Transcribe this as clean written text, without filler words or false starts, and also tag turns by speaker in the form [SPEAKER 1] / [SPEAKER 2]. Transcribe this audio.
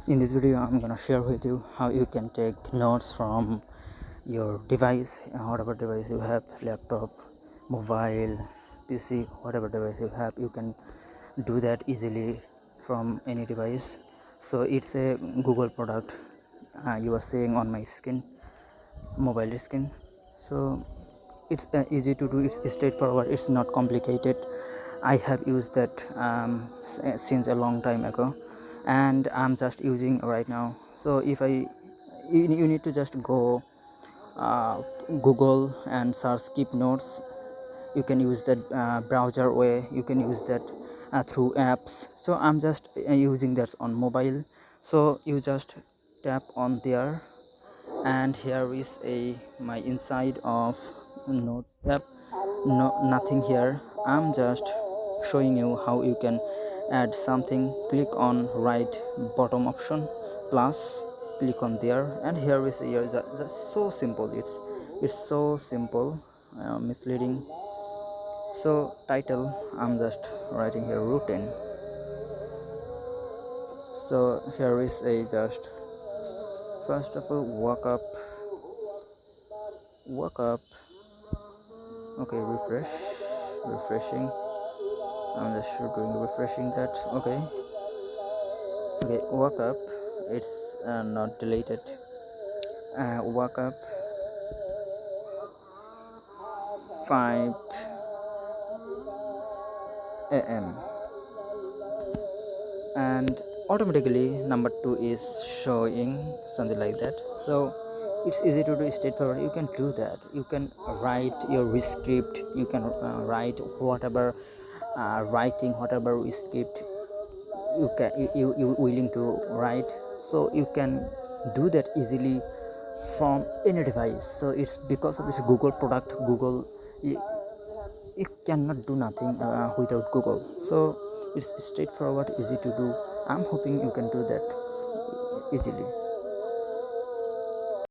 [SPEAKER 1] In this video I'm gonna share with you how you can take notes from your device, whatever device you have, laptop, mobile, PC, whatever device you have, you can do that easily from any device. So it's a Google product, you are seeing on my screen, mobile screen. So it's easy to do, it's straightforward, it's not complicated. I have used that since a long time ago, and I'm just using right now. So if you need to just go Google and search keep notes. You can use that browser way, you can use that through apps. So I'm just using that on mobile. So you just tap on there, and here is my inside of note app. Nothing here, I'm just showing you how you can add something. Click on right bottom option plus, click on there, and here is here just so simple. It's so simple, misleading. So title, I'm just writing here routine. So here is a just first of all woke up. Okay, refreshing. I'm just doing refreshing that. Okay, woke up. It's not deleted. Woke up 5 a.m. and automatically number 2 is showing something like that. So it's easy to do, straightforward. You can do that. You can write your script, you can write whatever writing, whatever script you willing to write. So you can do that easily from any device. So it's because of its Google product. Google, you cannot do nothing without Google. So it's straightforward, easy to do. I'm hoping you can do that easily.